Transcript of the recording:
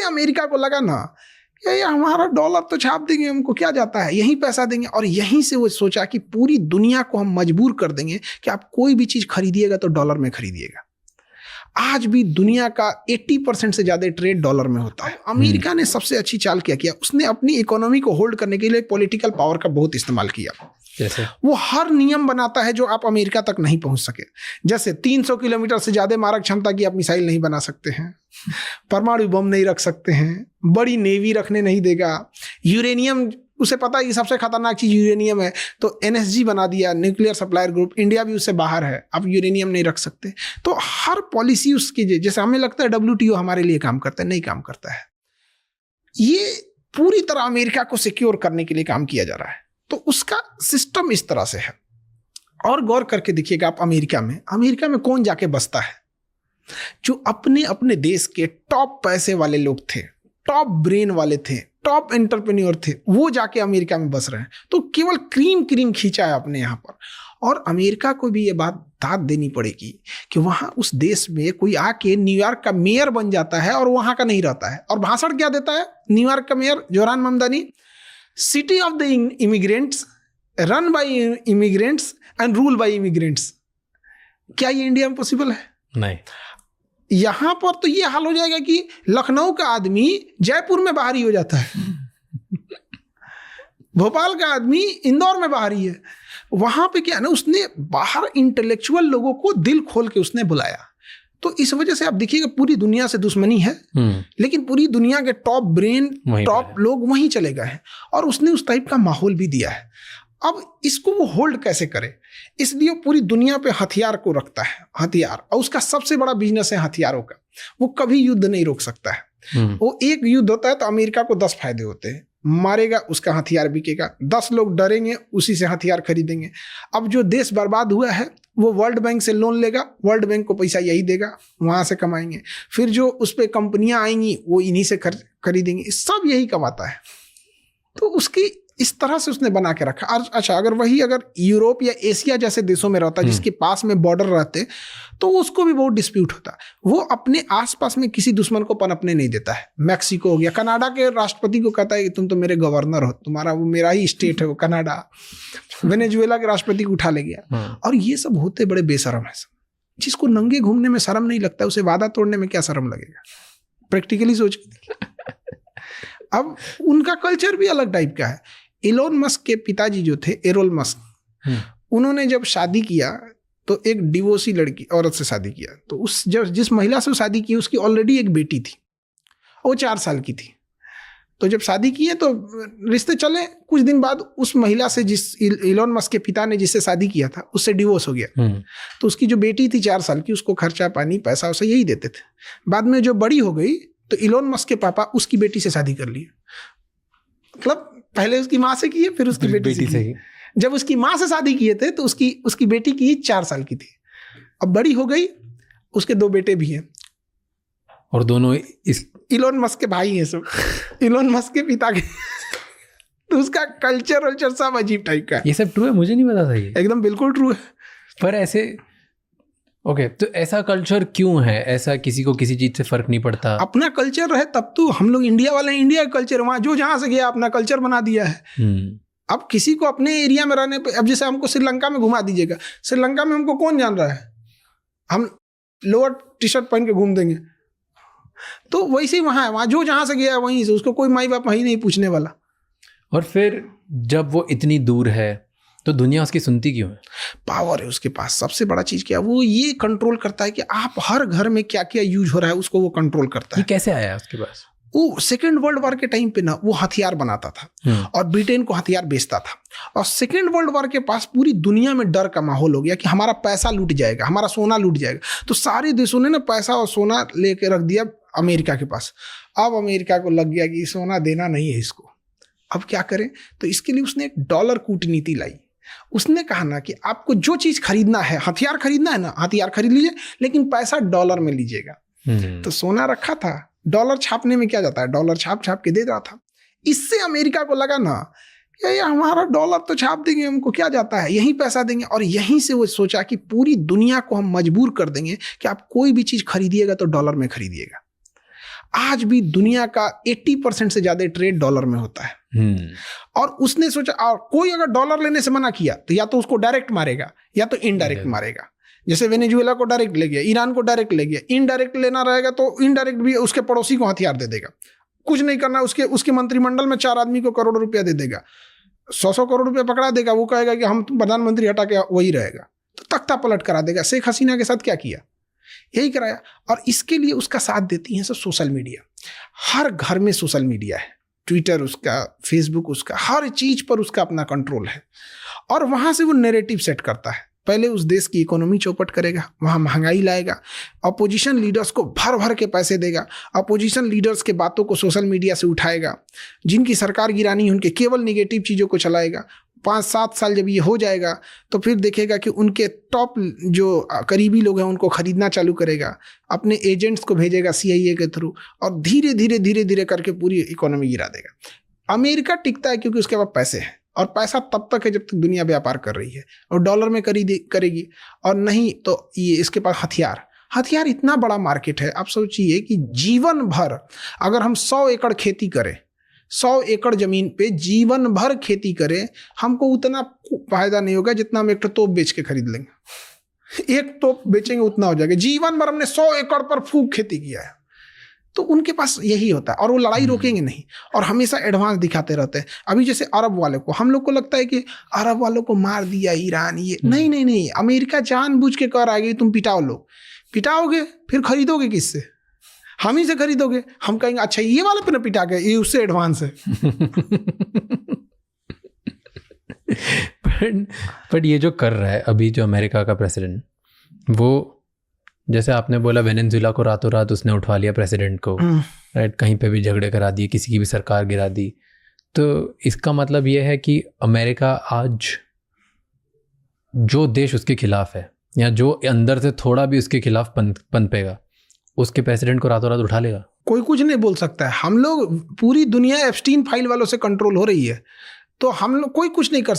America को लगा ना ये हमारा डॉलर तो छाप देंगे, हमको क्या जाता है, यहीं पैसा देंगे, और यहीं से वो सोचा कि पूरी दुनिया को हम मजबूर कर देंगे कि आप कोई भी चीज खरीदिएगा तो डॉलर में खरीदिएगा। आज भी दुनिया का 80% से ज्यादा ट्रेड डॉलर में होता है। अमेरिका ने सबसे अच्छी चाल क्या किया, उसने अपनी इकोनॉमी को होल्ड करने के लिए पॉलिटिकल पावर का बहुत इस्तेमाल किया। जैसे वो हर नियम बनाता है जो आप अमेरिका तक नहीं पहुंच सके। जैसे 300 किलोमीटर से ज्यादा मारक क्षमता की आप मिसाइल नहीं बना सकते हैं, परमाणु बम नहीं रख सकते हैं, बड़ी नेवी रखने नहीं देगा, यूरेनियम, उसे पता है कि सबसे खतरनाक चीज यूरेनियम है, तो एनएसजी बना दिया, न्यूक्लियर सप्लायर ग्रुप, इंडिया भी उससे बाहर है, आप यूरेनियम नहीं रख सकते। तो हर पॉलिसी उसकी, जैसे हमें लगता है WTO हमारे लिए काम करता है, नहीं काम करता है। ये पूरी तरह अमेरिका को सिक्योर करने के लिए काम किया जा रहा है। तो उसका सिस्टम इस तरह से है। और गौर करके देखिएगा आप, अमेरिका में कौन जाके बसता है? जो अपने अपने देश के टॉप पैसे वाले लोग थे, टॉप ब्रेन वाले थे, टॉप एंटरप्रेन्योर थे, वो जाके अमेरिका में बस रहे हैं। तो केवल क्रीम खींचा है अपने यहाँ पर। और अमेरिका को भी ये बात दाद देनी पड़ेगी कि वहाँ उस देश में कोई आके न्यूयॉर्क का मेयर बन जाता है और वहाँ का नहीं रहता है, और भाषण क्या देता है न्यूयॉर्क का mayor Zohran Mamdani, city of the immigrants, run by immigrants and rule by immigrants. क्या ये इंडिया में पॉसिबल है? नहीं। यहां पर तो ये हाल हो जाएगा कि लखनऊ का आदमी जयपुर में बाहरी हो जाता है, भोपाल का आदमी इंदौर में बाहरी है। वहां पे क्या है ना, उसने बाहर इंटेलेक्चुअल लोगों को दिल खोल के उसने बुलाया। तो इस वजह से आप देखिएगा पूरी दुनिया से दुश्मनी है, लेकिन पूरी दुनिया के टॉप ब्रेन, टॉप लोग वहीं चले गए हैं, और उसने उस टाइप का माहौल भी दिया है। अब इसको वो होल्ड कैसे करे, इसलिए पूरी दुनिया पे हथियार को रखता है, हथियार, और उसका सबसे बड़ा बिजनेस है हथियारों का। वो कभी युद्ध नहीं रोक सकता है। वो एक युद्ध होता है तो अमेरिका को 10 फायदे होते हैं, मारेगा उसका हथियार बिकेगा, 10 लोग डरेंगे उसी से हथियार खरीदेंगे। अब जो देश बर्बाद हुआ है वो वर्ल्ड बैंक से लोन लेगा, वर्ल्ड बैंक को पैसा यही देगा, वहां से कमाएंगे। फिर जो उस पर कंपनियां आएंगी वो इन्हीं से खरीदेंगे, सब यही कमाता है। तो उसकी इस तरह से उसने बना के रखा। अच्छा, अगर यूरोप या एशिया जैसे देशों में रहता जिसके पास में बॉर्डर रहते तो उसको भी बहुत डिस्प्यूट होता। वो अपने आसपास में किसी दुश्मन को पनपने नहीं देता है। मैक्सिको हो गया, कनाडा के राष्ट्रपति को कहता है कि तुम तो मेरे गवर्नर हो, तुम्हारा वो मेरा ही स्टेट है वो कनाडा। वेनेजुएला के राष्ट्रपति को उठा ले गया। और ये सब होते बड़े बेशरम है। जिसको नंगे घूमने में शर्म नहीं लगता उसे वादा तोड़ने में क्या शर्म लगेगा? प्रैक्टिकली सोच। अब उनका कल्चर भी अलग टाइप का है। इलोन मस्क के पिताजी जो थे, एरोल मस्क, उन्होंने जब शादी किया तो एक डिवोर्सी लड़की औरत से शादी किया। तो जिस महिला से शादी की उसकी ऑलरेडी एक बेटी थी, वो 4 साल की थी। तो जब शादी किए तो रिश्ते चले, कुछ दिन बाद उस महिला से, जिस इलोन मस्क के पिता ने जिससे शादी किया था, उससे डिवोर्स हो गया। तो उसकी जो बेटी थी 4 साल की, उसको खर्चा पानी पैसा उसे यही देते थे। बाद में जो बड़ी हो गई तो इलोन मस्क के पापा उसकी बेटी से शादी कर लिए। मतलब पहले उसकी माँ से किए, फिर उसकी बेटी से। जब उसकी माँ से शादी किए थे तो उसकी बेटी की 4 साल की थी। अब बड़ी हो गई, उसके 2 बेटे भी हैं, और दोनों इलोन मस्क के भाई हैं सब। इलोन मस्क के पिता के। तो उसका कल्चर सब अजीब टाइप का है। ये सब ट्रू है? मुझे नहीं पता था ये। एकदम बिल्कुल ट्रू है। पर ऐसे ओके, तो ऐसा कल्चर क्यों है? ऐसा किसी को किसी चीज से फर्क नहीं पड़ता? अपना कल्चर है तब तो हम लोग इंडिया वाले, इंडिया का कल्चर, वहां जो जहां से गया अपना कल्चर बना दिया है। अब किसी को अपने एरिया में रहने पे, अब जैसे हमको श्रीलंका में घुमा दीजिएगा, श्रीलंका में हमको कौन जान रहा है? हम लोअर टी-शर्ट पहन के घूम देंगे। तो वैसे ही वहां है, वहां जो जहां से गया वहीं से, उसको कोई माई बाप वहीं नहीं पूछने वाला। और फिर जब वो इतनी दूर है तो दुनिया उसकी सुनती क्यों है? पावर है उसके पास। सबसे बड़ा चीज क्या है, वो ये कंट्रोल करता है कि आप हर घर में क्या क्या यूज हो रहा है उसको वो कंट्रोल करता है। ये कैसे आया उसके पास? वो सेकेंड वर्ल्ड वॉर के टाइम पे ना वो हथियार बनाता था और ब्रिटेन को हथियार बेचता था। और सेकेंड वर्ल्ड वॉर के पास पूरी दुनिया में डर का माहौल हो गया कि हमारा पैसा लूट जाएगा, हमारा सोना लूट जाएगा। तो सारे देशों ने ना पैसा और सोना लेके रख दिया अमेरिका के पास। अब अमेरिका को लग गया कि सोना देना नहीं है इसको, अब क्या करें? तो इसके लिए उसने एक डॉलर कूटनीति लाई। उसने कहा ना कि आपको जो चीज खरीदना है, हथियार खरीदना है ना, हथियार खरीद लीजिए, लेकिन पैसा डॉलर में लीजिएगा। तो सोना रखा था, डॉलर छापने में क्या जाता है, डॉलर छाप छाप के दे रहा था। इससे अमेरिका को लगा ना ये हमारा डॉलर तो छाप देंगे, हमको क्या जाता है, यहीं पैसा देंगे। और यहीं से वो सोचा कि पूरी दुनिया को हम मजबूर कर देंगे कि आप कोई भी चीज खरीदिएगा तो डॉलर में खरीदिएगा। आज भी दुनिया का 80% से ज्यादा ट्रेड डॉलर में होता है। और उसने सोचा, और कोई अगर डॉलर लेने से मना किया तो या तो उसको डायरेक्ट मारेगा या तो इनडायरेक्ट मारेगा। जैसे वेनेजुएला को डायरेक्ट ले गया, ईरान को डायरेक्ट ले गया, इनडायरेक्ट लेना रहेगा तो इनडायरेक्ट भी उसके पड़ोसी को हथियार दे देगा। कुछ नहीं करना, उसके मंत्रिमंडल में 4 आदमी को करोड़ रुपया दे देगा, 100 करोड़ रुपया पकड़ा देगा, वो कहेगा कि हम प्रधानमंत्री हटा के वही रहेगा, तो तख्ता पलट करा देगा। शेख हसीना के साथ क्या किया, यही कराया। और इसके लिए उसका साथ देती हैं सब सोशल मीडिया। हर घर में सोशल मीडिया है, ट्विटर उसका, फेसबुक उसका, हर चीज पर उसका अपना कंट्रोल है। और वहां से वो नैरेटिव सेट करता है। पहले उस देश की इकोनॉमी चौपट करेगा, वहाँ महंगाई लाएगा, अपोजिशन लीडर्स को भर भर के पैसे देगा, अपोजिशन लीडर्स के बातों को सोशल मीडिया से उठाएगा, जिनकी सरकार गिरानी है उनके केवल निगेटिव चीज़ों को चलाएगा। 5-7 साल जब ये हो जाएगा तो फिर देखेगा कि उनके टॉप जो करीबी लोग हैं उनको खरीदना चालू करेगा, अपने एजेंट्स को भेजेगा CIA के थ्रू, और धीरे धीरे धीरे धीरे करके पूरी इकोनॉमी गिरा देगा। अमेरिका टिकता है क्योंकि उसके पास पैसे हैं, और पैसा तब तक है जब तक दुनिया व्यापार कर रही है, और डॉलर में करेगी, और नहीं तो ये इसके पास हथियार इतना बड़ा मार्केट है। आप सोचिए कि जीवन भर अगर हम 100 एकड़ खेती करें, 100 एकड़ जमीन पे जीवन भर खेती करें, हमको उतना फायदा नहीं होगा जितना हम एक तोप बेच के खरीद लेंगे। एक तोप बेचेंगे उतना हो जाएगा। जीवन भर हमने 100 एकड़ पर फूक खेती किया है, तो उनके पास यही होता है, और वो लड़ाई रोकेंगे नहीं, और हमेशा एडवांस दिखाते रहते हैं। अभी जैसे अरब वाले को, हम लोग को लगता है कि अरब वालों को मार दिया ईरान, ये नहीं, अमेरिका जानबूझ के कर आएगी, तुम पिटाओगे फिर खरीदोगे किससे? हम ही से खरीदोगे। हम कहेंगे अच्छा ये वाले पे ना पिटा गए, ये उससे एडवांस है। बट ये जो कर रहा है अभी जो अमेरिका का प्रेसिडेंट, वो जैसे आपने बोला वेनेजुएला को रातों रात उसने उठवा लिया प्रेसिडेंट को, राइट, कहीं पे भी झगड़े करा दिए, किसी की भी सरकार गिरा दी। तो इसका मतलब ये है कि अमेरिका आज जो देश उसके खिलाफ है, या जो अंदर से थोड़ा भी उसके खिलाफ पनपेगा, उसके प्रेसिडेंट को रातों रात उठा लेगा। कोई कुछ नहीं बोल सकता है। हम लोग, पूरी दुनिया एप्स्टीन फाइल वालों से कंट्रोल हो रही है, तो हम लोग कोई कुछ नहीं कर